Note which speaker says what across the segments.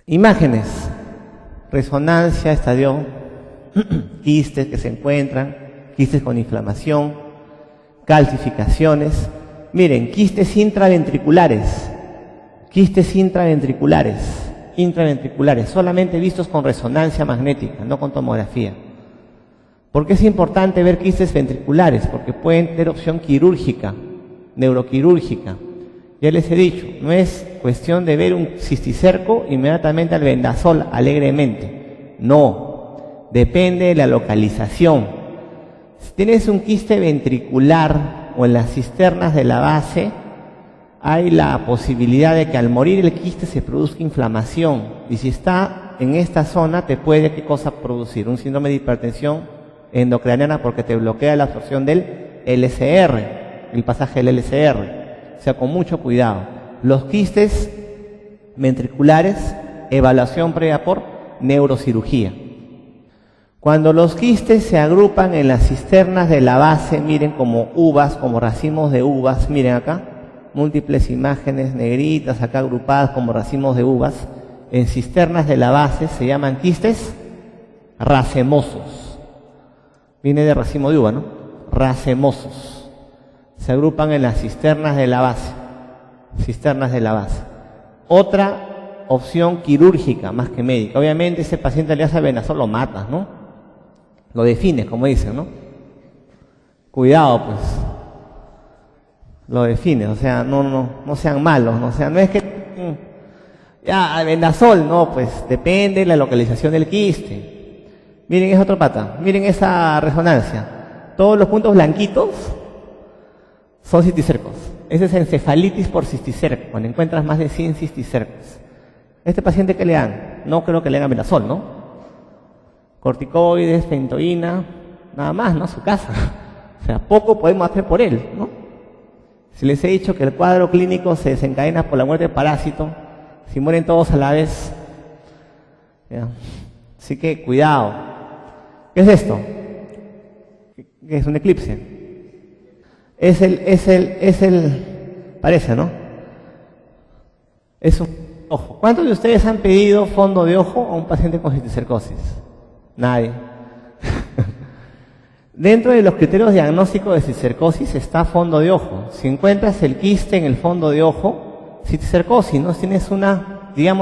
Speaker 1: Imágenes, resonancia, estadio, quistes que se encuentran, quistes con inflamación, calcificaciones. Miren, quistes intraventriculares, intraventriculares, solamente vistos con resonancia magnética, no con tomografía. ¿Por qué es importante ver quistes ventriculares? Porque pueden tener opción quirúrgica, neuroquirúrgica. Ya les he dicho, no es cuestión de ver un cisticerco inmediatamente al vendasol alegremente. No, depende de la localización. Si tienes un quiste ventricular o en las cisternas de la base, hay la posibilidad de que al morir el quiste se produzca inflamación. Y si está en esta zona, te puede, ¿qué cosa producir? Un síndrome de hipertensión endocraniana porque te bloquea la absorción del LCR, el pasaje del LCR. O sea, con mucho cuidado. Los quistes ventriculares, evaluación previa por neurocirugía. Cuando los quistes se agrupan en las cisternas de la base, miren como uvas, como racimos de uvas, miren acá, múltiples imágenes negritas acá agrupadas como racimos de uvas, en cisternas de la base se llaman quistes racemosos. Viene de racimo de uva, ¿no? Racemosos. Se agrupan en las cisternas de la base. Cisternas de la base. Otra opción quirúrgica más que médica. Obviamente ese paciente le hace venazol, lo matas, ¿no? Lo defines, como dicen, ¿no? Cuidado, pues. Lo defines, o sea, no sean malos, ¿no? O sea, no es que ya, venazol, no, pues depende de la localización del quiste. Miren, es otro pata. Miren esa resonancia. Todos los puntos blanquitos son cisticercos. Esa es encefalitis por cisticerco, cuando encuentras más de 100 cisticercos. ¿Este paciente qué le dan? No creo que le hagan venazol, ¿no? Corticoides, fentoína, nada más, ¿no? Su casa. O sea, poco podemos hacer por él, ¿no? Si les he dicho que el cuadro clínico se desencadena por la muerte de parásito, si mueren todos a la vez, ¿ya? Así que cuidado. ¿Qué es esto? ¿Qué es un eclipse? Parece, ¿no? Es un ojo. ¿Cuántos de ustedes han pedido fondo de ojo a un paciente con cisticercosis? Nadie. Dentro de los criterios diagnósticos de cisticercosis está fondo de ojo. Si encuentras el quiste en el fondo de ojo, cisticercosis, ¿no? Tienes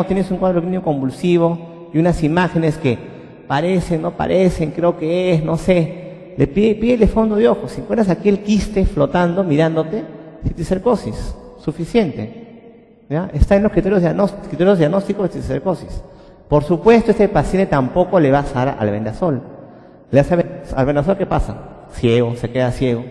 Speaker 1: tienes un cuadro clínico convulsivo y unas imágenes que parecen, no parecen, creo que es, no sé. Le pídele fondo de ojo. Si encuentras aquí el quiste flotando, mirándote, cisticercosis, suficiente. ¿Ya? Está en los criterios diagnósticos de cisticercosis. Por supuesto, este paciente tampoco le va a dar al vendasol. Le hace al vendasol, ¿qué pasa? Ciego, se queda ciego.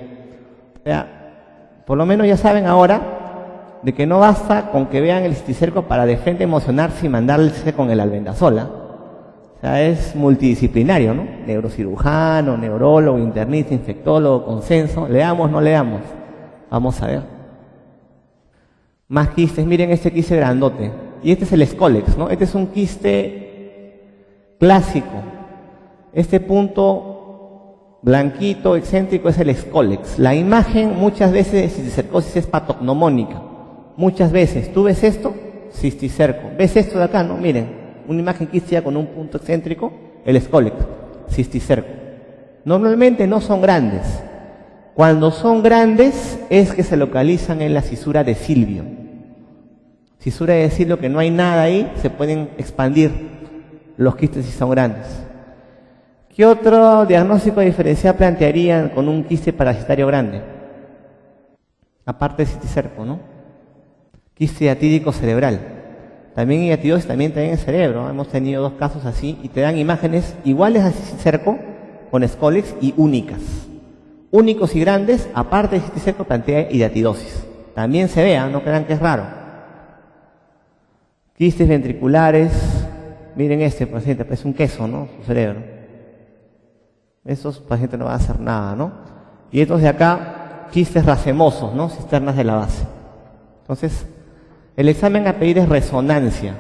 Speaker 1: O sea, por lo menos ya saben ahora de que no basta con que vean el cisticerco para de frente emocionarse y mandarse con el albendazol, ¿eh? O sea, es multidisciplinario, ¿no? Neurocirujano, neurólogo, internista, infectólogo, consenso. ¿Leamos, no leamos? Vamos a ver. Más quistes. Miren este quiste grandote. Y este es el Scolex, ¿no? Este es un quiste clásico. Este punto blanquito, excéntrico, es el Scolex. La imagen muchas veces de cisticercosis es patognomónica. Muchas veces. ¿Tú ves esto? Cisticerco. ¿Ves esto de acá? No, miren. Una imagen quistia con un punto excéntrico, el Scolex, cisticerco. Normalmente no son grandes. Cuando son grandes es que se localizan en la cisura de Silvio. Cisura de Silvio, que no hay nada ahí, se pueden expandir los quistes si son grandes. ¿Qué otro diagnóstico diferencial plantearían con un quiste parasitario grande? Aparte de cisticerco, ¿no? Quiste hiatídico cerebral. También hiatidosis, también en el cerebro. Hemos tenido 2 casos así y te dan imágenes iguales a cisticerco con Scolex y únicas. Únicos y grandes, aparte de cisticerco, plantea hiatidosis. También se vea, no crean que es raro. Quistes ventriculares. Miren este paciente, parece un queso, ¿no? Su cerebro. Esos pacientes no van a hacer nada, ¿no? Y estos de acá, quistes racemosos, ¿no? Cisternas de la base. Entonces, el examen a pedir es resonancia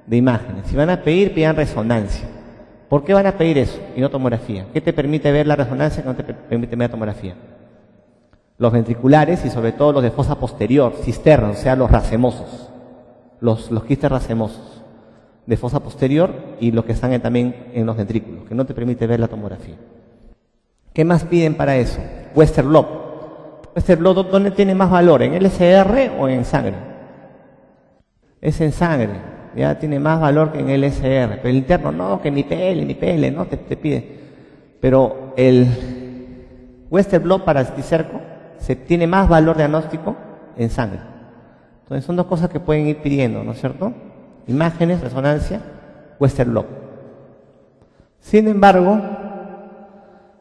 Speaker 1: de imágenes. Si van a pedir, pidan resonancia. ¿Por qué van a pedir eso y no tomografía? ¿Qué te permite ver la resonancia que no te permite ver la tomografía? Los ventriculares y sobre todo los de fosa posterior, cisternas, o sea, los racemosos, los quistes racemosos. de fosa posterior y los que están también en los ventrículos, que no te permite ver la tomografía. ¿Qué más piden para eso? Western blot. Western blot, ¿dónde tiene más valor? ¿En LSR o en sangre? Es en sangre, ya tiene más valor que en LSR. Pero el interno, no, que ni PL, no, te pide. Pero el Western blot para Cisticerco se tiene más valor diagnóstico en sangre. Entonces son dos cosas que pueden ir pidiendo, ¿no es cierto? Imágenes, resonancia, Western blot. Sin embargo,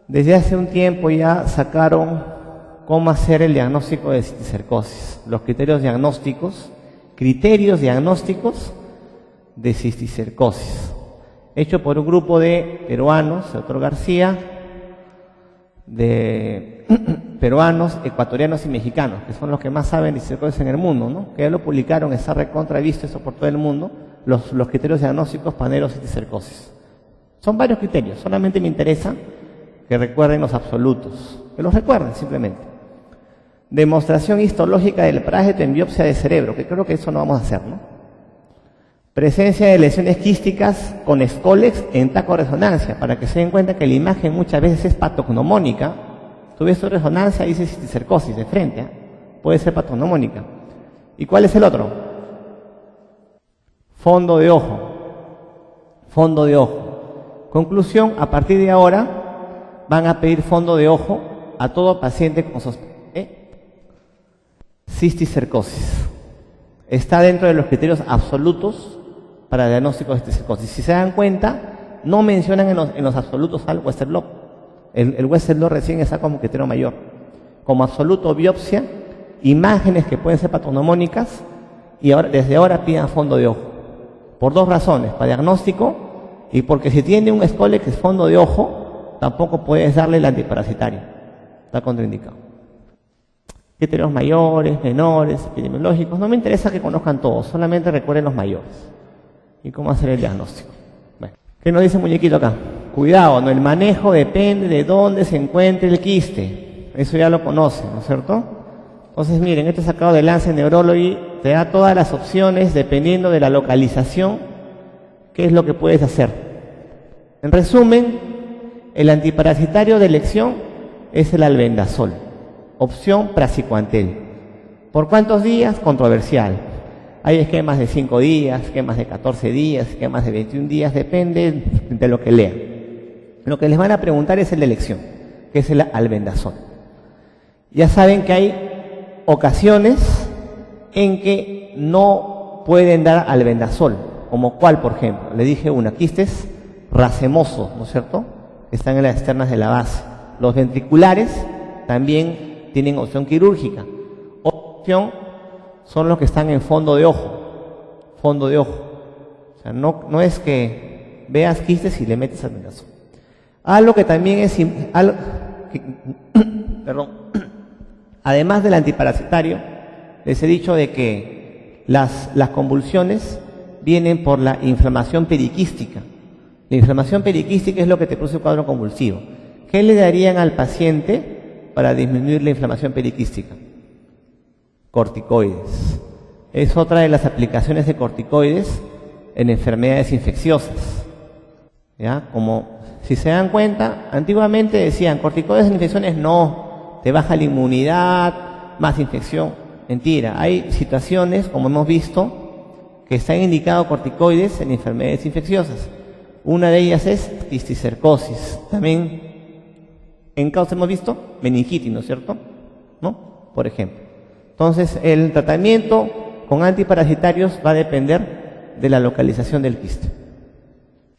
Speaker 1: desde hace un tiempo ya sacaron cómo hacer el diagnóstico de cisticercosis, los criterios diagnósticos de cisticercosis, hecho por un grupo de peruanos, el doctor García, de peruanos, ecuatorianos y mexicanos, que son los que más saben de cisticercosis en el mundo, ¿no? Que ya lo publicaron, está recontra visto eso por todo el mundo, los criterios diagnósticos panero cisticercosis. Son varios criterios, solamente me interesa que recuerden los absolutos, que los recuerden simplemente. Demostración histológica del parágito en biopsia de cerebro, que creo que eso no vamos a hacer, ¿no? Presencia de lesiones quísticas con Scolex en taco-resonancia, para que se den cuenta que la imagen muchas veces es patognomónica. Tú ves tu resonancia y dice cisticercosis de frente, ¿eh? Puede ser patognomónica. ¿Y cuál es el otro? Fondo de ojo. Fondo de ojo. Conclusión, a partir de ahora van a pedir fondo de ojo a todo paciente con sospecha de cisticercosis. Está dentro de los criterios absolutos para diagnóstico de cisticercosis. Si se dan cuenta, no mencionan en los absolutos al Western blot. El Western blot recién está como criterio mayor. Como absoluto, biopsia, imágenes que pueden ser patognomónicas, y ahora, desde ahora pidan fondo de ojo. Por dos razones, para diagnóstico y porque si tiene un Scolex es fondo de ojo, tampoco puedes darle el antiparasitario. Está contraindicado. Criterios mayores, menores, epidemiológicos. No me interesa que conozcan todos, solamente recuerden los mayores. ¿Y cómo hacer el diagnóstico? Bueno, ¿qué nos dice el muñequito acá? Cuidado, ¿no? El manejo depende de dónde se encuentre el quiste. Eso ya lo conocen, ¿no es cierto? Entonces, miren, este sacado de Lancet Neurology te da todas las opciones dependiendo de la localización, qué es lo que puedes hacer. En resumen, el antiparasitario de elección es el albendazol, opción praziquantel. ¿Por cuántos días? Controversial. Hay esquemas de 5 días, esquemas de 14 días, esquemas de 21 días, depende de lo que lean. Lo que les van a preguntar es el de elección, que es el albendazol. Ya saben que hay ocasiones en que no pueden dar albendazol, como cuál, por ejemplo. Le dije una, quistes racemosos, ¿no es cierto?, que están en las externas de la base. Los ventriculares también tienen opción quirúrgica. Otra opción son los que están en fondo de ojo. Fondo de ojo. O sea, no es que veas quistes y le metes albendazol. Algo que también es... perdón. Además del antiparasitario, les he dicho de que las convulsiones vienen por la inflamación periquística. La inflamación periquística es lo que te produce un cuadro convulsivo. ¿Qué le darían al paciente para disminuir la inflamación periquística? Corticoides. Es otra de las aplicaciones de corticoides en enfermedades infecciosas. ¿Ya? Como si se dan cuenta, antiguamente decían corticoides en infecciones no, te baja la inmunidad, más infección. Mentira, hay situaciones, como hemos visto, que están indicados corticoides en enfermedades infecciosas. Una de ellas es cisticercosis. También en causa hemos visto meningitis, ¿no es cierto? ¿No? Por ejemplo. Entonces, el tratamiento con antiparasitarios va a depender de la localización del quiste.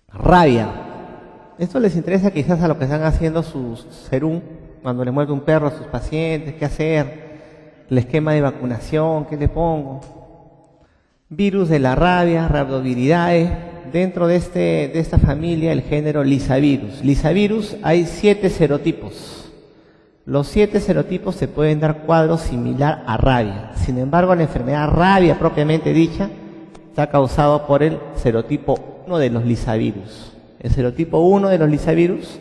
Speaker 1: Rabia. Esto les interesa quizás a lo que están haciendo sus serum, cuando les muerde un perro a sus pacientes, qué hacer, el esquema de vacunación, qué le pongo. Virus de la rabia, Rhabdoviridae. Dentro de esta familia, el género Lisavirus. Lisavirus hay 7 serotipos. Los 7 serotipos se pueden dar cuadros similar a rabia. Sin embargo, la enfermedad rabia propiamente dicha está causado por el serotipo 1 de los Lisavirus. El serotipo 1 de los Lisavirus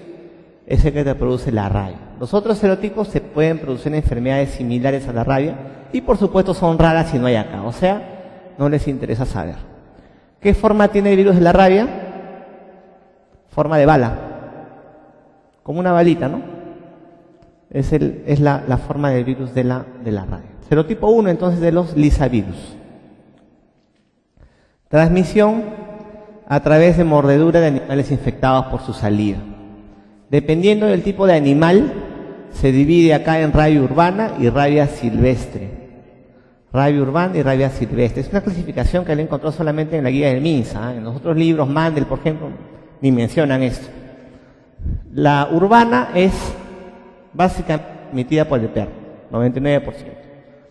Speaker 1: es el que te produce la rabia. Los otros serotipos se pueden producir en enfermedades similares a la rabia y por supuesto son raras si no hay acá. O sea, no les interesa saber. ¿Qué forma tiene el virus de la rabia? Forma de bala, como una balita, ¿no? Es la forma del virus de la rabia. Serotipo 1, entonces, de los lisavirus. Transmisión a través de mordedura de animales infectados por su saliva. Dependiendo del tipo de animal, se divide acá en rabia urbana y rabia silvestre. Rabia urbana y rabia silvestre. Es una clasificación que le encontró solamente en la guía del MINSA. En los otros libros, Mandel, por ejemplo, ni mencionan esto. La urbana es básicamente transmitida por el perro, 99%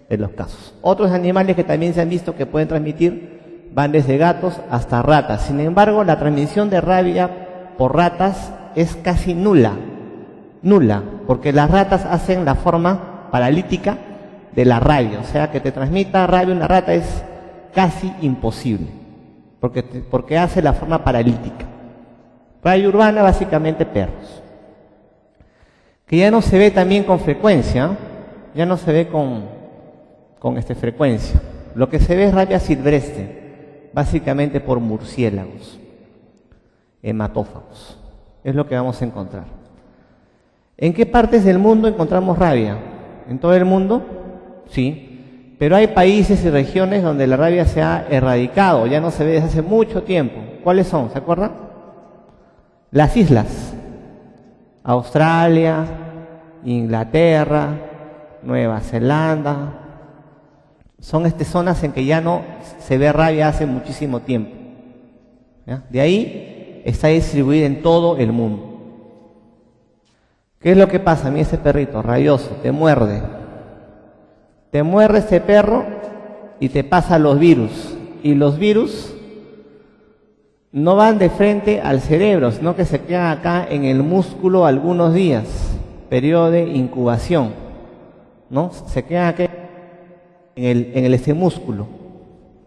Speaker 1: de los casos. Otros animales que también se han visto que pueden transmitir van desde gatos hasta ratas. Sin embargo, la transmisión de rabia por ratas es casi nula, porque las ratas hacen la forma paralítica de la rabia, o sea, que te transmita rabia una rata es casi imposible, porque hace la forma paralítica. Rabia urbana, básicamente perros. Que ya no se ve también con frecuencia, ya no se ve con frecuencia. Lo que se ve es rabia silvestre, básicamente por murciélagos, hematófagos. Es lo que vamos a encontrar. ¿En qué partes del mundo encontramos rabia? ¿En todo el mundo? Sí. Pero hay países y regiones donde la rabia se ha erradicado, ya no se ve desde hace mucho tiempo. ¿Cuáles son? ¿Se acuerdan? Las islas. Australia, Inglaterra, Nueva Zelanda. Son zonas en que ya no se ve rabia hace muchísimo tiempo. ¿Ya? De ahí está distribuida en todo el mundo. ¿Qué es lo que pasa? Mira ese perrito rabioso, te muerde. Te muerde este perro y te pasa los virus. Y los virus no van de frente al cerebro, sino que se quedan acá en el músculo algunos días, periodo de incubación, ¿no? Se quedan aquí en ese músculo.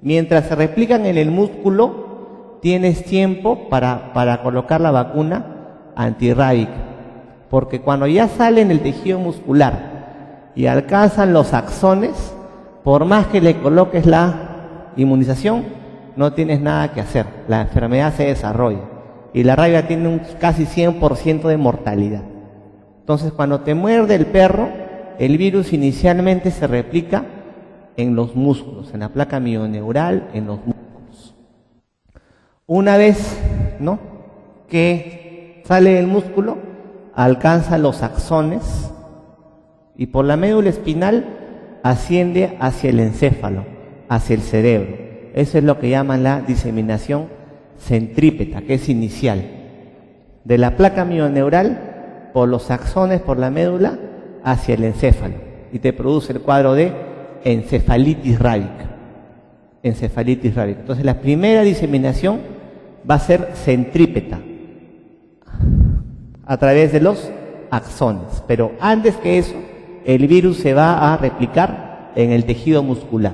Speaker 1: Mientras se replican en el músculo, tienes tiempo para colocar la vacuna antirrábica, porque cuando ya sale en el tejido muscular y alcanzan los axones, por más que le coloques la inmunización, no tienes nada que hacer, la enfermedad se desarrolla y la rabia tiene un casi 100% de mortalidad. Entonces, cuando te muerde el perro, el virus inicialmente se replica en los músculos, en la placa mioneural, en los músculos. Una vez, ¿no?, que sale del músculo, alcanza los axones y por la médula espinal asciende hacia el encéfalo, hacia el cerebro. Eso es lo que llaman la diseminación centrípeta, que es inicial. De la placa mioneural, por los axones, por la médula, hacia el encéfalo. Y te produce el cuadro de encefalitis rábica. Encefalitis rábica. Entonces la primera diseminación va a ser centrípeta, a través de los axones. Pero antes que eso, el virus se va a replicar en el tejido muscular.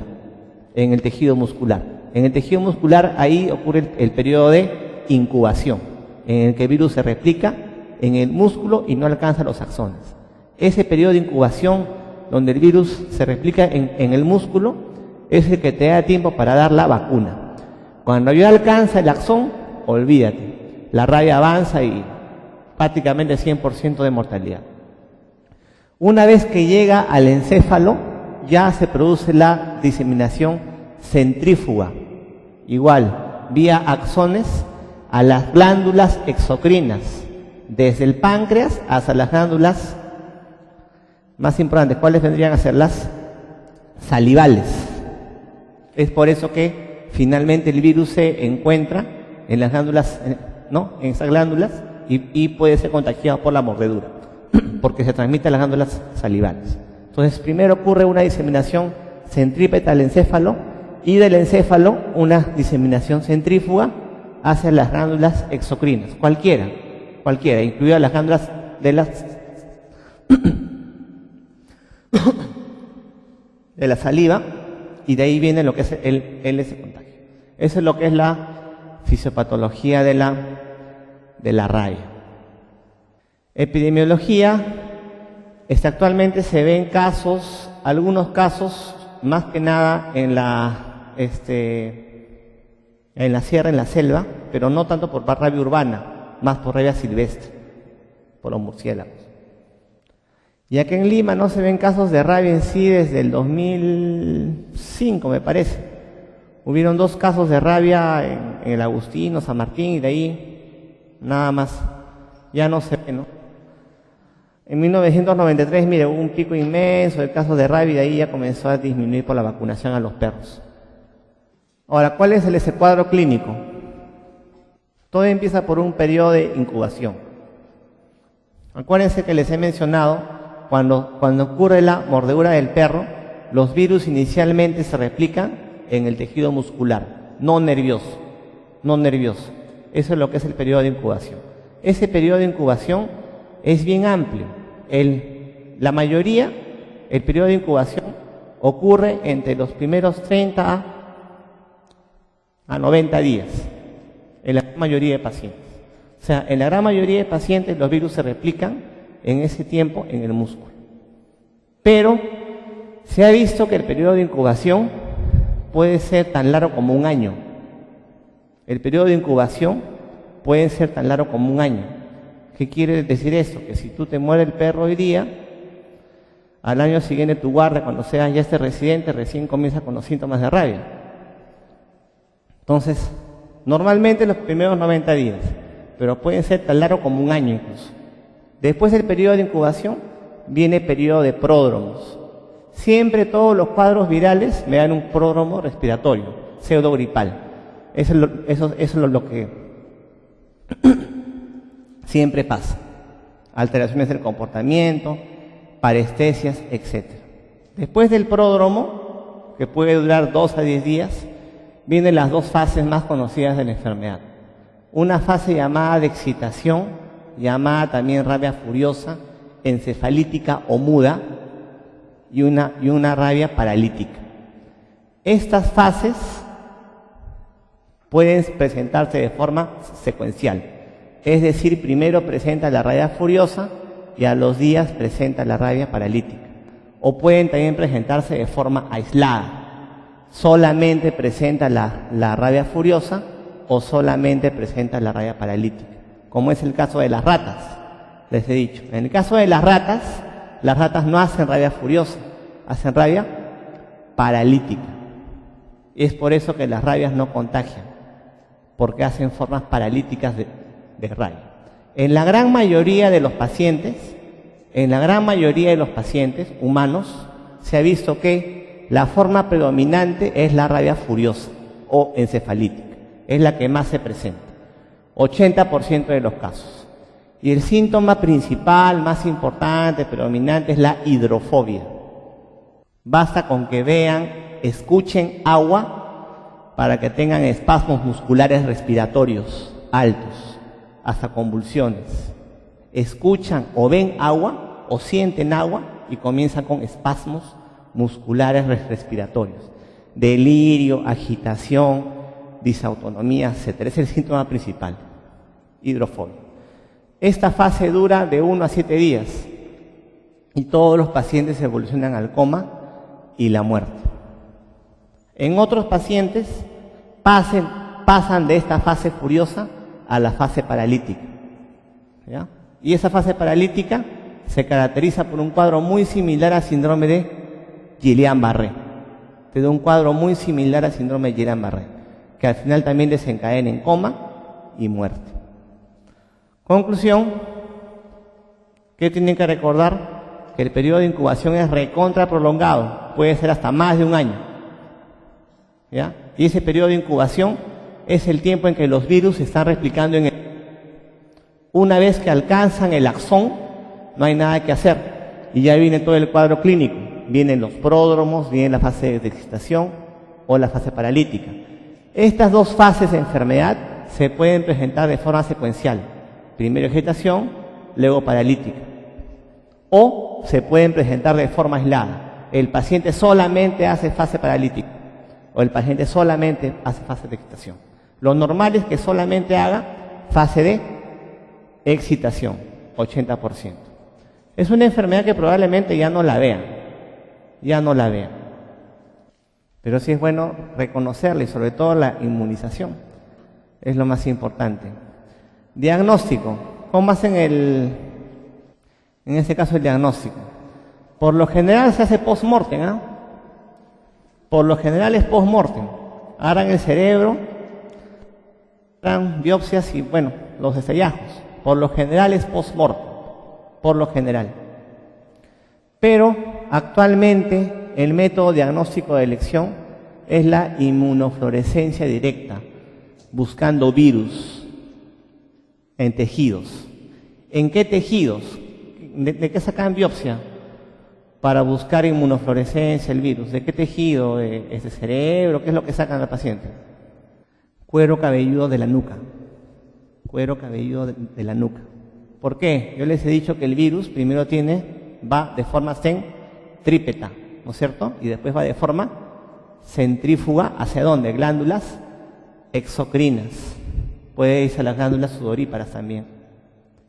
Speaker 1: En el tejido muscular. En el tejido muscular ahí ocurre el periodo de incubación, en el que el virus se replica en el músculo y no alcanza los axones. Ese periodo de incubación donde el virus se replica en el músculo es el que te da tiempo para dar la vacuna. Cuando ya alcanza el axón, olvídate, la rabia avanza y prácticamente 100% de mortalidad. Una vez que llega al encéfalo, ya se produce la diseminación centrífuga, igual, vía axones a las glándulas exocrinas, desde el páncreas hasta las glándulas más importantes. ¿Cuáles vendrían a ser? Las salivales. Es por eso que finalmente el virus se encuentra en las glándulas, ¿no?, en esas glándulas y puede ser contagiado por la mordedura, porque se transmite a las glándulas salivales. Entonces, primero ocurre una diseminación centrípeta al encéfalo y del encéfalo una diseminación centrífuga hacia las glándulas exocrinas, cualquiera, incluidas las glándulas de la saliva, y de ahí viene lo que es ese contagio. Eso es lo que es la fisiopatología de la rabia. Epidemiología. Actualmente se ven casos, algunos casos, más que nada en en la sierra, en la selva, pero no tanto por rabia urbana, más por rabia silvestre, por los murciélagos. Y aquí en Lima no se ven casos de rabia en sí desde el 2005, me parece. Hubieron 2 casos de rabia en el Agustino, San Martín, y de ahí nada más. Ya no se ve, ¿no? En 1993, mire, hubo un pico inmenso de casos de rabia y de ahí ya comenzó a disminuir por la vacunación a los perros. Ahora, ¿cuál es ese cuadro clínico? Todo empieza por un periodo de incubación. Acuérdense que les he mencionado, cuando ocurre la mordedura del perro, los virus inicialmente se replican en el tejido muscular, no nervioso. Eso es lo que es el periodo de incubación. Ese periodo de incubación es bien amplio. La mayoría, el periodo de incubación ocurre entre los primeros 30 a 90 días, en la gran mayoría de pacientes. O sea, en la gran mayoría de pacientes los virus se replican en ese tiempo en el músculo. Pero se ha visto que el periodo de incubación puede ser tan largo como un año. El periodo de incubación puede ser tan largo como un año. ¿Qué quiere decir esto? Que si tú te muere el perro hoy día, al año siguiente tu guardia, cuando sea ya este residente, recién comienza con los síntomas de rabia. Entonces, normalmente los primeros 90 días, pero pueden ser tan largo como un año incluso. Después del periodo de incubación, viene el periodo de pródromos. Siempre todos los cuadros virales me dan un pródromo respiratorio, pseudogripal. Eso es lo que siempre pasa. Alteraciones del comportamiento, parestesias, etc. Después del pródromo, que puede durar 2 a 10 días, vienen las 2 fases más conocidas de la enfermedad. Una fase llamada de excitación, llamada también rabia furiosa, encefalítica o muda, y una rabia paralítica. Estas fases pueden presentarse de forma secuencial, es decir, primero presenta la rabia furiosa y a los días presenta la rabia paralítica. O pueden también presentarse de forma aislada, solamente presenta la rabia furiosa o solamente presenta la rabia paralítica, como es el caso de las ratas. Les he dicho, en el caso de las ratas no hacen rabia furiosa, hacen rabia paralítica. Es por eso que las rabias no contagian, porque hacen formas paralíticas de rabia. En la gran mayoría de los pacientes humanos, se ha visto que la forma predominante es la rabia furiosa o encefalítica, es la que más se presenta, 80% de los casos. Y el síntoma principal, más importante, predominante, es la hidrofobia. Basta con que vean, escuchen agua para que tengan espasmos musculares respiratorios altos, hasta convulsiones. Escuchan o ven agua o sienten agua y comienzan con espasmos musculares respiratorios. Delirio, agitación, disautonomía, etc. Es el síntoma principal, hidrofobia. Esta fase dura de 1 a 7 días y todos los pacientes evolucionan al coma y la muerte. En otros pacientes pasan de esta fase furiosa a la fase paralítica, ¿ya? Y esa fase paralítica se caracteriza por un cuadro muy similar al síndrome de Guillain-Barré. Te da un cuadro muy similar al síndrome de Guillain-Barré, que al final también desencadena en coma y muerte. Conclusión, ¿qué tienen que recordar? Que el periodo de incubación es recontra prolongado, puede ser hasta más de un año, ¿ya? Y ese periodo de incubación es el tiempo en que los virus se están replicando en el... Una vez que alcanzan el axón, no hay nada que hacer, y ya viene todo el cuadro clínico. Vienen los pródromos, viene la fase de excitación o la fase paralítica. Estas 2 fases de enfermedad se pueden presentar de forma secuencial. Primero excitación, luego paralítica. O se pueden presentar de forma aislada. El paciente solamente hace fase paralítica o el paciente solamente hace fase de excitación. Lo normal es que solamente haga fase de excitación, 80%. Es una enfermedad que probablemente ya no la vean. Pero sí es bueno reconocerla y sobre todo la inmunización. Es lo más importante. Diagnóstico. ¿Cómo hacen en este caso el diagnóstico? Por lo general se hace post-mortem, ¿ah? Por lo general es post-mortem. Harán el cerebro, harán biopsias y, bueno, los hallazgos. Por lo general es post-mortem. Por lo general. Pero actualmente el método diagnóstico de elección es la inmunofluorescencia directa, buscando virus en tejidos. ¿En qué tejidos? ¿De qué sacan biopsia? Para buscar inmunofluorescencia, el virus. ¿De qué tejido? ¿Es de cerebro? ¿Qué es lo que sacan al paciente? Cuero cabelludo de la nuca. Cuero cabelludo de la nuca. ¿Por qué? Yo les he dicho que el virus primero va de forma centrípeta, ¿no es cierto? Y después va de forma centrífuga, ¿hacia dónde? Glándulas exocrinas. Puede irse a las glándulas sudoríparas también.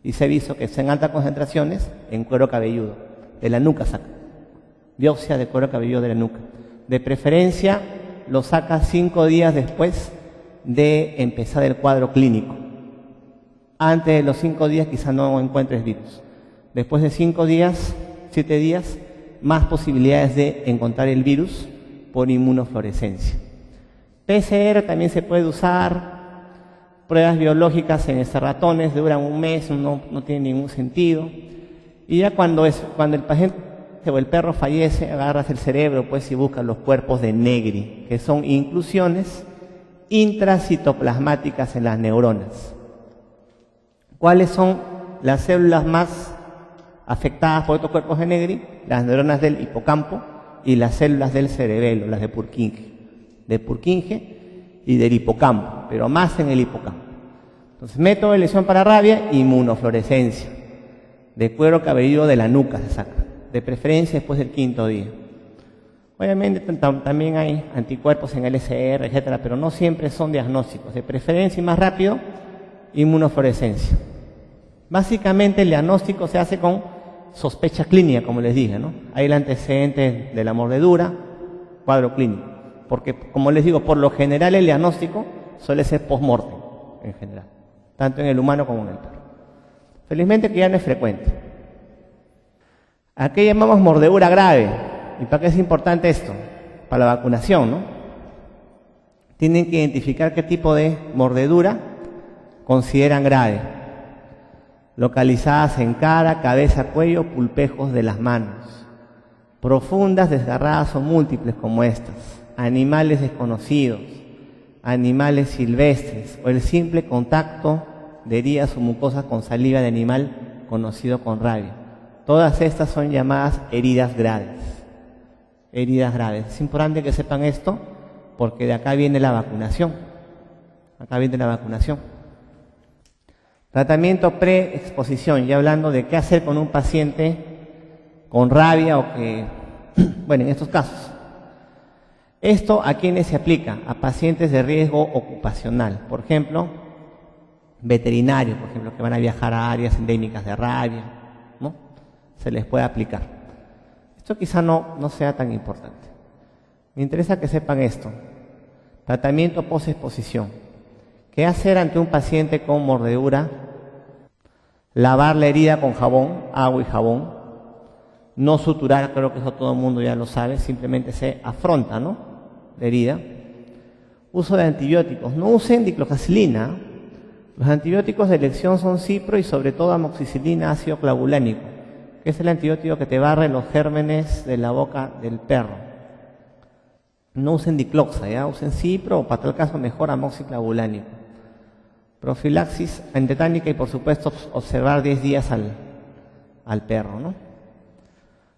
Speaker 1: Y se ha visto que en altas concentraciones en cuero cabelludo. De la nuca saca. Biopsia de cuero cabelludo de la nuca. De preferencia lo saca 5 días después de empezar el cuadro clínico. Antes de los 5 días quizá no encuentres virus. Después de 5 días, 7 días, más posibilidades de encontrar el virus por inmunofluorescencia. PCR también se puede usar. Pruebas biológicas en ratones duran un mes, no tiene ningún sentido. Y ya cuando el paciente o el perro fallece, agarras el cerebro pues y buscas los cuerpos de Negri, que son inclusiones intracitoplasmáticas en las neuronas. ¿Cuáles son las células más afectadas por estos cuerpos de Negri? Las neuronas del hipocampo y las células del cerebelo, las de Purkinje y del hipocampo, pero más en el hipocampo. Entonces, método de elección para rabia, inmunofluorescencia. De cuero cabelludo de la nuca se saca, de preferencia después del 5.º día. Obviamente también hay anticuerpos en LCR, etcétera, pero no siempre son diagnósticos. De preferencia y más rápido, inmunofluorescencia. Básicamente el diagnóstico se hace con sospecha clínica, como les dije, ¿no? Hay el antecedente de la mordedura, cuadro clínico. Porque, como les digo, por lo general el diagnóstico suele ser post-mortem, en general, tanto en el humano como en el perro. Felizmente que ya no es frecuente. ¿A qué llamamos mordedura grave? ¿Y para qué es importante esto? Para la vacunación, ¿no? Tienen que identificar qué tipo de mordedura consideran grave. Localizadas en cara, cabeza, cuello, pulpejos de las manos. Profundas, desgarradas o múltiples como estas. Animales desconocidos, animales silvestres o el simple contacto de heridas o mucosas con saliva de animal conocido con rabia. Todas estas son llamadas heridas graves. Heridas graves. Es importante que sepan esto porque de acá viene la vacunación. Acá viene la vacunación. Tratamiento pre-exposición, ya hablando de qué hacer con un paciente con rabia o que, bueno, en estos casos. Esto a quienes se aplica, a pacientes de riesgo ocupacional, por ejemplo, veterinarios, por ejemplo, que van a viajar a áreas endémicas de rabia, ¿no? Se les puede aplicar. Esto quizá no sea tan importante. Me interesa que sepan esto. Tratamiento post-exposición. ¿Qué hacer ante un paciente con mordedura? Lavar la herida con jabón, agua y jabón. No suturar, creo que eso todo el mundo ya lo sabe, simplemente se afronta, ¿no? La herida. Uso de antibióticos. No usen diclofacilina. Los antibióticos de elección son cipro y sobre todo amoxicilina ácido clavulánico, que es el antibiótico que te barre los gérmenes de la boca del perro. No usen dicloxa, ¿ya? Usen cipro o para tal caso mejor amoxiclavulánico. Profilaxis antetánica y por supuesto observar 10 días al perro, ¿no?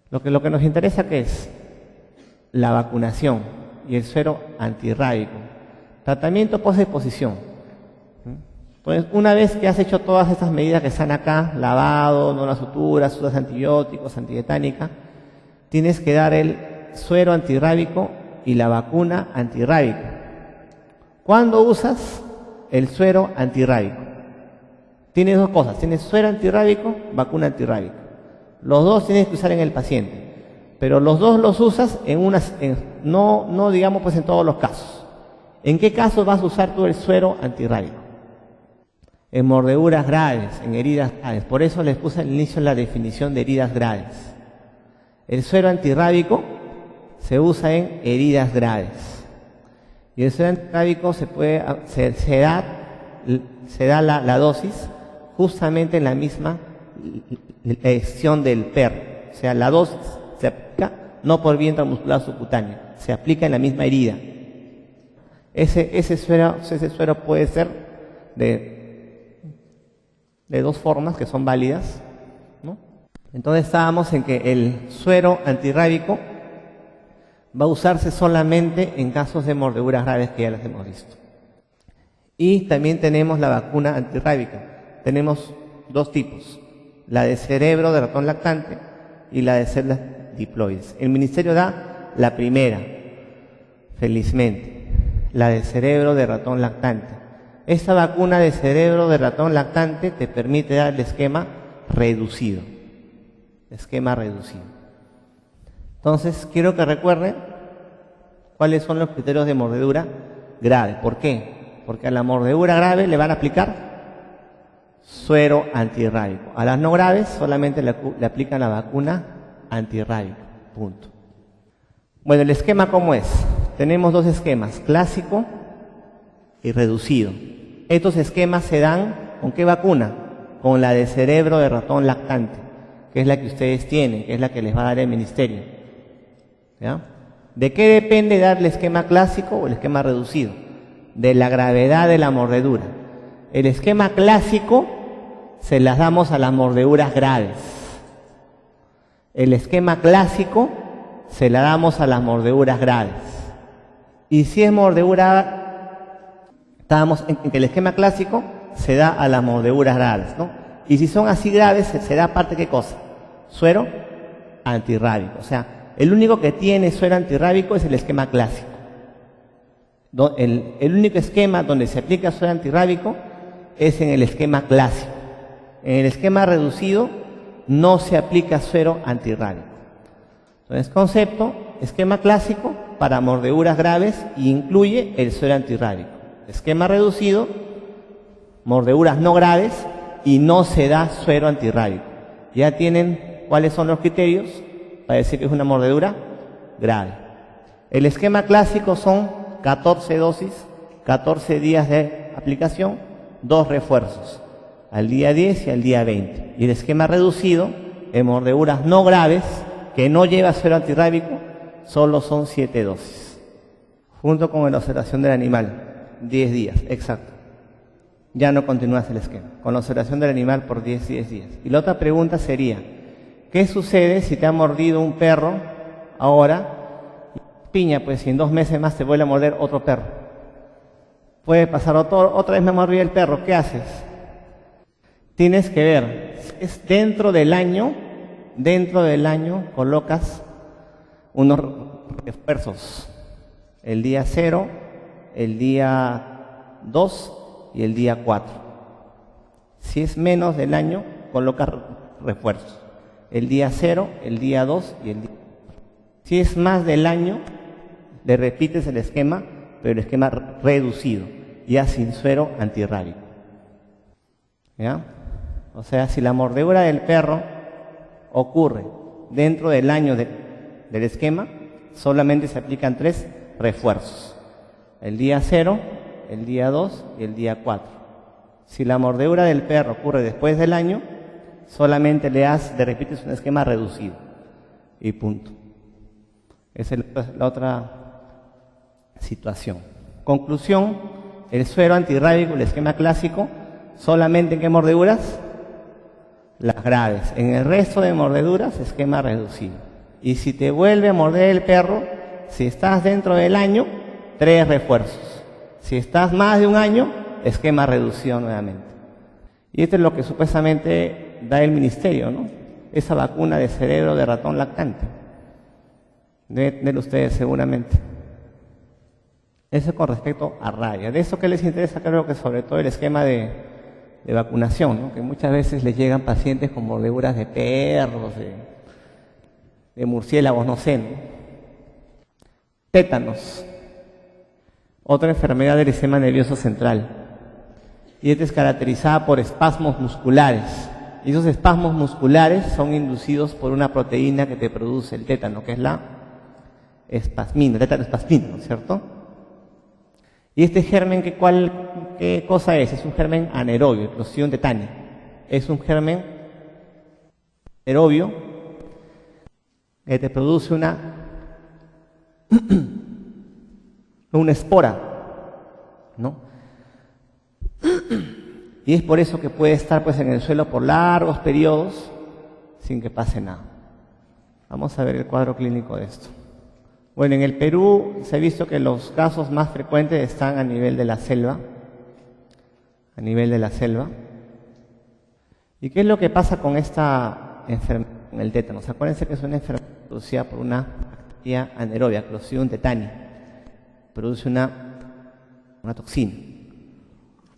Speaker 1: Lo que nos interesa que es la vacunación y el suero antirrábico. Tratamiento post-exposición. Pues una vez que has hecho todas estas medidas que están acá, lavado, no las suturas, usas antibióticos, antietánica, tienes que dar el suero antirrábico y la vacuna antirrábica. ¿Cuándo usas el suero antirrábico? Tienes dos cosas, tienes suero antirrábico, vacuna antirrábica. Los dos tienes que usar en el paciente. Pero los dos los usas no digamos pues en todos los casos. ¿En qué casos vas a usar tú el suero antirrábico? En mordeduras graves, en heridas graves. Por eso les puse al inicio la definición de heridas graves. El suero antirrábico se usa en heridas graves. Y el suero antirrábico se da la dosis justamente en la misma lesión del perro. O sea, la dosis se aplica no por vía intramuscular subcutáneo, se aplica en la misma herida. Ese suero puede ser de dos formas que son válidas, ¿no? Entonces estábamos en que el suero antirrábico va a usarse solamente en casos de mordeduras graves que ya las hemos visto. Y también tenemos la vacuna antirrábica. Tenemos dos tipos, la de cerebro de ratón lactante y la de células diploides. El ministerio da la primera, felizmente, la de cerebro de ratón lactante. Esta vacuna de cerebro de ratón lactante te permite dar el esquema reducido. Entonces, quiero que recuerden cuáles son los criterios de mordedura grave. ¿Por qué? Porque a la mordedura grave le van a aplicar suero antirrábico. A las no graves solamente le aplican la vacuna antirrábica. Punto. Bueno, el esquema ¿cómo es? Tenemos dos esquemas, clásico y reducido. Estos esquemas se dan ¿con qué vacuna? Con la de cerebro de ratón lactante, que es la que ustedes tienen, que es la que les va a dar el ministerio. ¿Ya? ¿De qué depende dar el esquema clásico o el esquema reducido? De la gravedad de la mordedura. El esquema clásico se las damos a las mordeduras graves. El esquema clásico se la damos a las mordeduras graves. Y si es mordedura, estábamos en que el esquema clásico se da a las mordeduras graves, ¿no? Y si son así graves, se da aparte ¿qué cosa? Suero antirrábico. O sea, el único que tiene suero antirrábico es el esquema clásico. El único esquema donde se aplica suero antirrábico es en el esquema clásico. En el esquema reducido no se aplica suero antirrábico. Entonces, concepto, esquema clásico para mordeduras graves y incluye el suero antirrábico. Esquema reducido, mordeduras no graves y no se da suero antirrábico. Ya tienen cuáles son los criterios para decir que es una mordedura grave. El esquema clásico son 14 dosis, 14 días de aplicación, 2 refuerzos, al día 10 y al día 20. Y el esquema reducido, en mordeduras no graves, que no lleva suero antirrábico, solo son 7 dosis. Junto con la observación del animal, 10 días, exacto. Ya no continúas el esquema, con la observación del animal por 10 días. Y la otra pregunta sería, ¿qué sucede si te ha mordido un perro ahora? Piña, pues si en 2 meses más te vuelve a morder otro perro. Puede pasar otra vez me mordió el perro, ¿qué haces? Tienes que ver, es dentro del año colocas unos refuerzos. El día 0, el día 2 y el día 4. Si es menos del año, colocas refuerzos. El día 0, el día 2 y el día 4. Si es más del año, le repites el esquema, pero el esquema reducido, ya sin suero antirrábico. ¿Ya? O sea, si la mordedura del perro ocurre dentro del año del esquema, solamente se aplican 3 refuerzos. El día 0, el día 2 y el día 4. Si la mordedura del perro ocurre después del año, solamente le repites un esquema reducido. Y punto. Esa es la otra situación. Conclusión, el suero antirrábico, el esquema clásico, solamente ¿en qué mordeduras? Las graves. En el resto de mordeduras, esquema reducido. Y si te vuelve a morder el perro, si estás dentro del año, 3 refuerzos. Si estás más de un año, esquema reducido nuevamente. Y esto es lo que supuestamente da el ministerio, ¿no? Esa vacuna de cerebro de ratón lactante. Deben tener ustedes seguramente. Eso con respecto a rabia. De eso que les interesa, creo que sobre todo el esquema de vacunación, ¿no? Que muchas veces les llegan pacientes con mordeduras de perros, de murciélagos, no sé, ¿no? Tétanos, otra enfermedad del sistema nervioso central. Y esta es caracterizada por espasmos musculares. Y esos espasmos musculares son inducidos por una proteína que te produce el tétano, que es la espasmina, tétanoespasmina, ¿no es cierto? Y este germen, ¿qué cosa es? Es un germen anaerobio, Clostridium tetani. Es un germen aerobio que te produce una espora, ¿no? Y es por eso que puede estar pues en el suelo por largos periodos sin que pase nada. Vamos a ver el cuadro clínico de esto. Bueno, en el Perú se ha visto que los casos más frecuentes están a nivel de la selva. A nivel de la selva. ¿Y qué es lo que pasa con esta enfermedad, con el tétano? Acuérdense que es una enfermedad producida por una bacteria anaerobia, Clostridium tetani. Produce una toxina.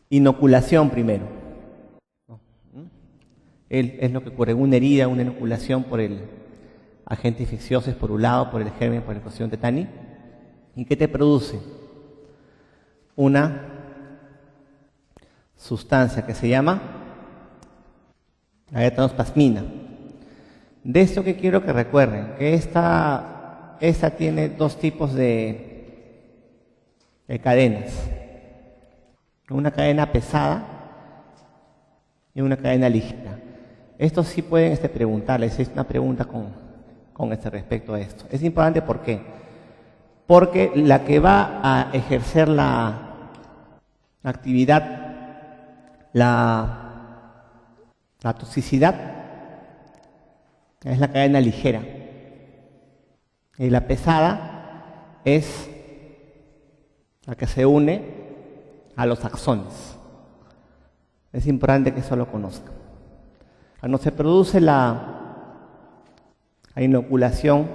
Speaker 1: Inoculación primero. Es lo que ocurre, una herida, una inoculación por el agente infeccioso, por un lado, por el germen, por el Clostridium tetani. ¿Y qué te produce? Una sustancia que se llama la tétanospasmina. De esto que quiero que recuerden, que esta tiene dos tipos de cadenas. Una cadena pesada y una cadena ligera. Esto sí pueden preguntarles, es una pregunta con respecto a esto. Es importante, ¿por qué? Porque la que va a ejercer la actividad, la toxicidad, es la cadena ligera. Y la pesada es la que se une a los axones. Es importante que eso lo conozcan. Cuando se produce la inoculación,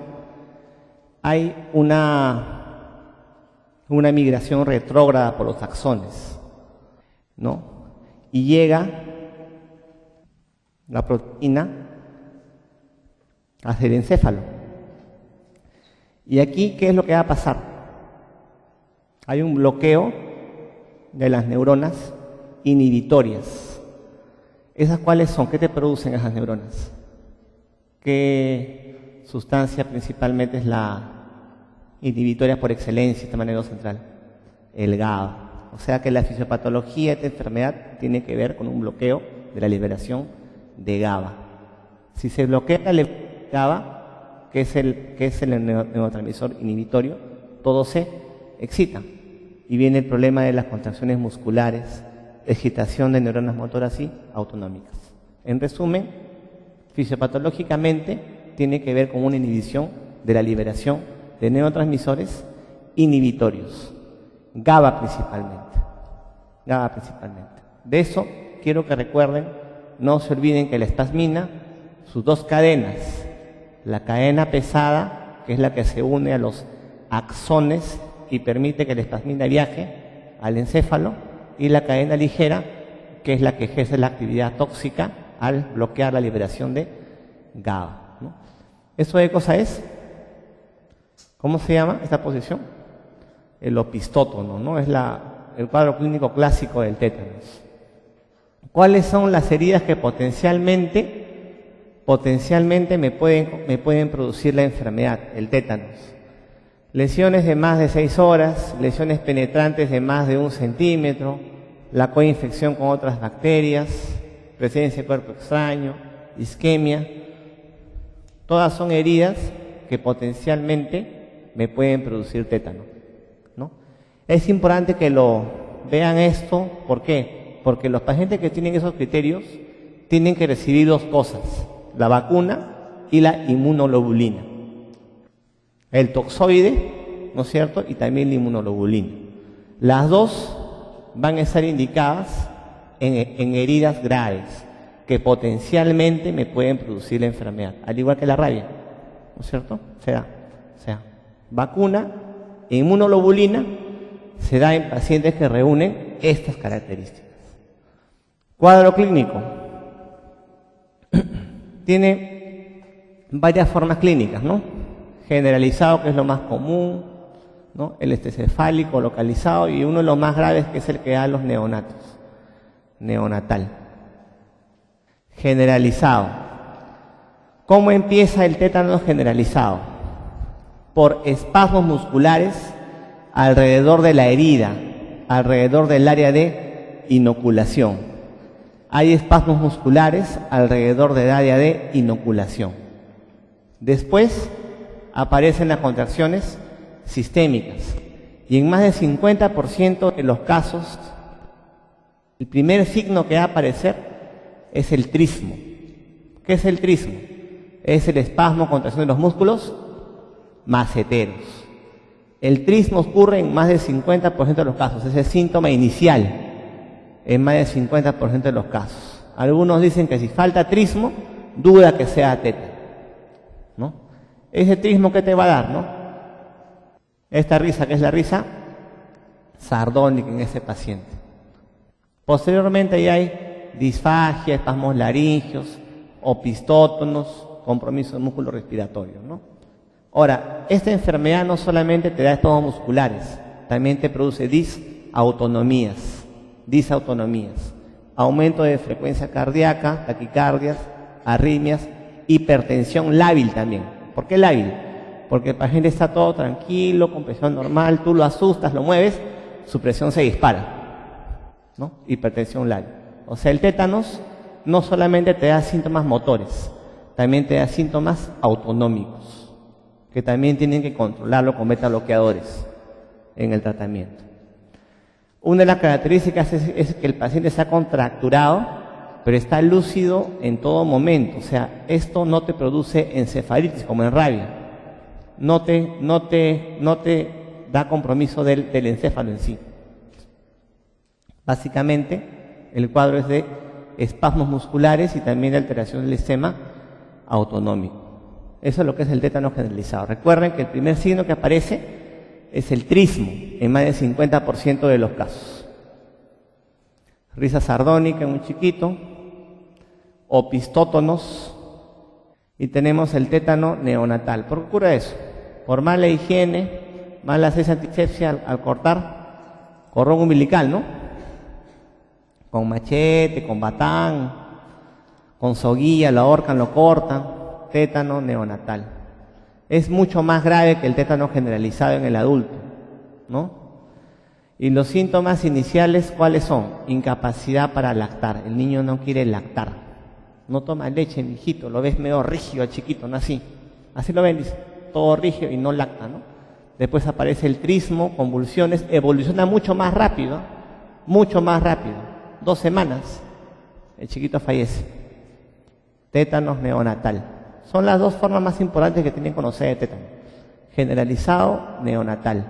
Speaker 1: hay una migración retrógrada por los axones, ¿no? Y llega la proteína hacia el encéfalo. Y aquí, ¿qué es lo que va a pasar? Hay un bloqueo de las neuronas inhibitorias. ¿Esas cuáles son? ¿Qué te producen esas neuronas? ¿Qué sustancia principalmente es la inhibitoria por excelencia del sistema nervioso central? El GABA. O sea que la fisiopatología de esta enfermedad tiene que ver con un bloqueo de la liberación de GABA. Si se bloquea el GABA, que es el neurotransmisor inhibitorio, todo se excita. Y viene el problema de las contracciones musculares, excitación de neuronas motoras y autonómicas. En resumen, fisiopatológicamente tiene que ver con una inhibición de la liberación de neurotransmisores inhibitorios, GABA principalmente. GABA principalmente. De eso quiero que recuerden, no se olviden que la espasmina, sus dos cadenas, la cadena pesada, que es la que se une a los axones y permite que la espasmina viaje al encéfalo, y la cadena ligera, que es la que ejerce la actividad tóxica al bloquear la liberación de GABA, ¿no? ¿Eso de cosa es? ¿Cómo se llama esta posición? El opistótono, ¿no? Es el cuadro clínico clásico del tétanos. ¿Cuáles son las heridas que potencialmente me pueden producir la enfermedad, el tétanos? Lesiones de más de 6 horas, lesiones penetrantes de más de 1 centímetro, la coinfección con otras bacterias, presencia de cuerpo extraño, isquemia. Todas son heridas que potencialmente me pueden producir tétano, ¿no? Es importante que lo vean esto. ¿Por qué? Porque los pacientes que tienen esos criterios tienen que recibir dos cosas: la vacuna y la inmunoglobulina. El toxoide, ¿no es cierto? Y también la inmunoglobulina. Las dos van a estar indicadas en heridas graves que potencialmente me pueden producir la enfermedad, al igual que la rabia, ¿no es cierto? O sea, vacuna e inmunoglobulina se da en pacientes que reúnen estas características. Cuadro clínico. Tiene varias formas clínicas, ¿no? Generalizado, que es lo más común, ¿no? El encefálico localizado, y uno de los más graves, que es el que da a los neonatos, neonatal. Generalizado. ¿Cómo empieza el tétano generalizado? Por espasmos musculares alrededor de la herida, alrededor del área de inoculación. Hay espasmos musculares alrededor del área de inoculación. Después aparecen las contracciones sistémicas, y en más del 50% de los casos el primer signo que va a aparecer es el trismo. ¿Qué es el trismo? Es el espasmo, contracción de los músculos maceteros. El trismo ocurre en más del 50% de los casos, es el síntoma inicial en más del 50% de los casos. Algunos dicen que si falta trismo, duda que sea tétano, ¿no? Ese trismo, ¿qué te va a dar, no? Esta risa, que es la risa sardónica en ese paciente. Posteriormente ya hay disfagia, espasmos laringios, opistótonos, compromiso del músculo respiratorio, ¿no? Ahora, esta enfermedad no solamente te da espasmos musculares, también te produce disautonomías, aumento de frecuencia cardíaca, taquicardias, arritmias, hipertensión lábil también. ¿Por qué lábil? Porque el paciente está todo tranquilo, con presión normal, tú lo asustas, lo mueves, su presión se dispara, ¿no? Hipertensión lábil. O sea, el tétanos no solamente te da síntomas motores, también te da síntomas autonómicos, que también tienen que controlarlo con beta bloqueadores en el tratamiento. Una de las características es que el paciente está contracturado, pero está lúcido en todo momento. O sea, esto no te produce encefalitis como en rabia. No te da compromiso del encéfalo en sí. Básicamente, el cuadro es de espasmos musculares y también de alteración del sistema autonómico. Eso es lo que es el tétano generalizado. Recuerden que el primer signo que aparece es el trismo en más del 50% de los casos. Risa sardónica en un chiquito, opistótonos, y tenemos el tétano neonatal. ¿Por qué ocurre eso? Por mala higiene, mala antisepsia al cortar cordón umbilical, ¿no? Con machete, con batán, con soguilla, lo ahorcan, lo cortan. Tétano neonatal. Es mucho más grave que el tétano generalizado en el adulto, ¿no? Y los síntomas iniciales, ¿cuáles son? Incapacidad para lactar. El niño no quiere lactar. No toma leche, mi hijito. Lo ves medio rígido al chiquito, no así. Así lo ven, dice, todo rígido y no lacta, ¿no? Después aparece el trismo, convulsiones, evoluciona mucho más rápido. 2 semanas, el chiquito fallece. Tétanos neonatal. Son las dos formas más importantes que tienen que conocer de tétano. Generalizado, neonatal.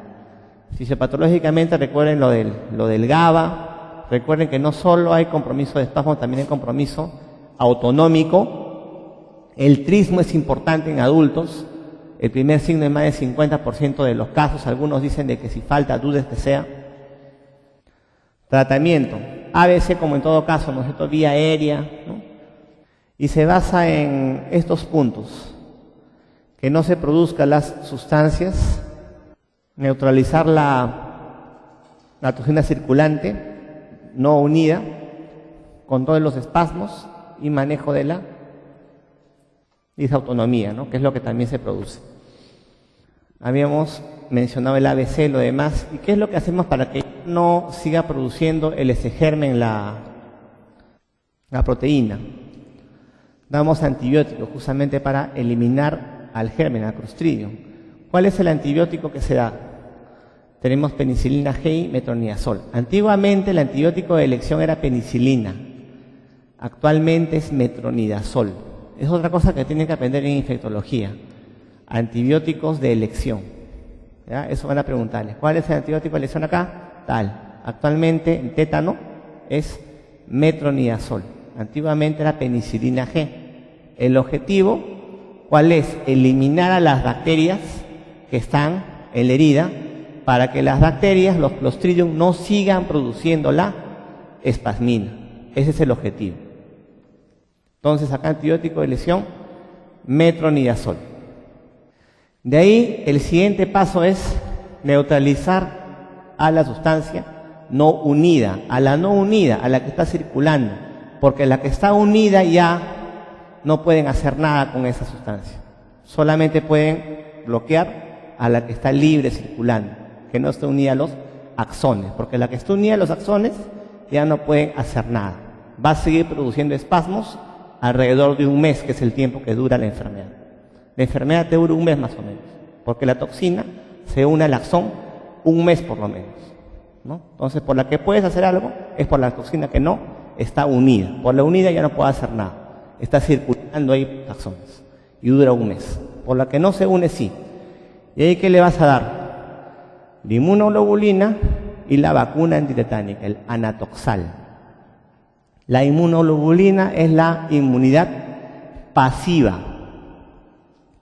Speaker 1: Fisiopatológicamente recuerden lo del GABA. Recuerden que no solo hay compromiso de espasmo, también hay compromiso autonómico. El trismo es importante en adultos. El primer signo es más del 50% de los casos. Algunos dicen de que si falta, dudes que sea. Tratamiento. ABC, como en todo caso, ¿no es cierto? Vía aérea, ¿no? Y se basa en estos puntos: que no se produzcan las sustancias, neutralizar la toxina circulante no unida, control de los espasmos y manejo de la disautonomía, ¿no? Que es lo que también se produce. Habíamos mencionado el ABC, lo demás. ¿Y qué es lo que hacemos para que no siga produciendo el S-germen, la proteína? Damos antibióticos justamente para eliminar al germen, al Clostridium. ¿Cuál es el antibiótico que se da? Tenemos penicilina G y metronidazol. Antiguamente el antibiótico de elección era penicilina. Actualmente es metronidazol. Es otra cosa que tienen que aprender en infectología. Antibióticos de elección. ¿Ya? Eso van a preguntarles. ¿Cuál es el antibiótico de elección acá? Tal. Actualmente en tétano es metronidazol. Antiguamente era penicilina G. El objetivo, ¿cuál es? Eliminar a las bacterias que están en la herida para que las bacterias, los Clostridium, no sigan produciendo la espasmina. Ese es el objetivo. Entonces, acá antibiótico de lesión, metronidazol. De ahí el siguiente paso es neutralizar a la sustancia no unida, a la no unida, a la que está circulando, porque la que está unida ya no pueden hacer nada con esa sustancia, solamente pueden bloquear a la que está libre circulando, que no está unida a los axones, porque la que está unida a los axones ya no pueden hacer nada, va a seguir produciendo espasmos alrededor de un mes, que es el tiempo que dura la enfermedad. La enfermedad te dura un mes más o menos, porque la toxina se une al axón un mes por lo menos, ¿no? Entonces, por la que puedes hacer algo es por la toxina que no está unida. Por la unida ya no puede hacer nada, está circulando ahí axones y dura un mes. Por la que no se une, sí. ¿Y ahí qué le vas a dar? La inmunoglobulina y la vacuna antitetánica, el anatoxal. La inmunoglobulina es la inmunidad pasiva.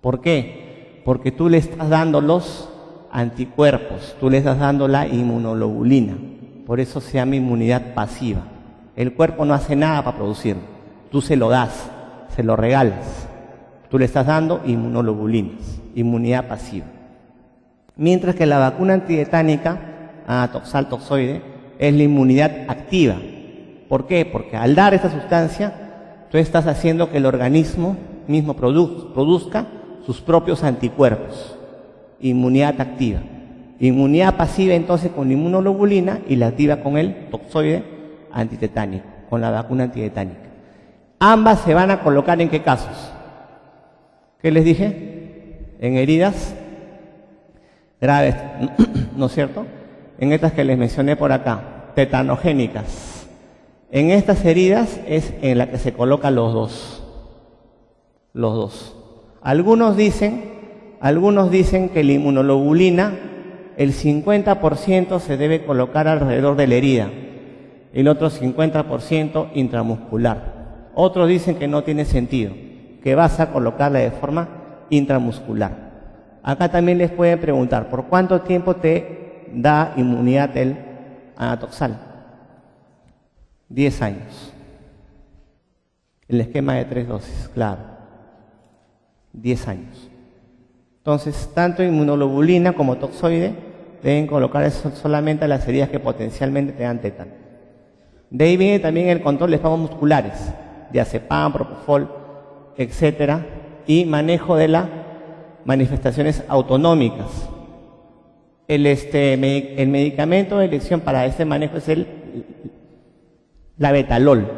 Speaker 1: ¿Por qué? Porque tú le estás dando los anticuerpos, tú le estás dando la inmunoglobulina. Por eso se llama inmunidad pasiva. El cuerpo no hace nada para producirlo. Tú se lo das, se lo regalas. Tú le estás dando inmunoglobulinas, inmunidad pasiva. Mientras que la vacuna antitetánica, anatoxal toxoide, es la inmunidad activa. ¿Por qué? Porque al dar esta sustancia, tú estás haciendo que el organismo mismo produzca sus propios anticuerpos. Inmunidad activa. Inmunidad pasiva entonces con la inmunoglobulina y la activa con el toxoide antitetánico, con la vacuna antitetánica. Ambas se van a colocar ¿en qué casos? ¿Qué les dije? En heridas graves, ¿no es cierto? En estas que les mencioné por acá, tetanogénicas. En estas heridas es en la que se colocan los dos. Los dos. Algunos dicen que la inmunoglobulina, el 50% se debe colocar alrededor de la herida, el otro 50% intramuscular. Otros dicen que no tiene sentido, que vas a colocarla de forma intramuscular. Acá también les pueden preguntar, ¿por cuánto tiempo te da inmunidad el anatoxal? 10 años. El esquema de 3 dosis, claro. 10 años. Entonces, tanto inmunoglobulina como toxoide deben colocar eso solamente a las heridas que potencialmente te dan tétano. De ahí viene también el control de espasmos musculares, diazepam, propofol, etcétera, y manejo de las manifestaciones autonómicas. El medicamento de elección para este manejo es la betalol.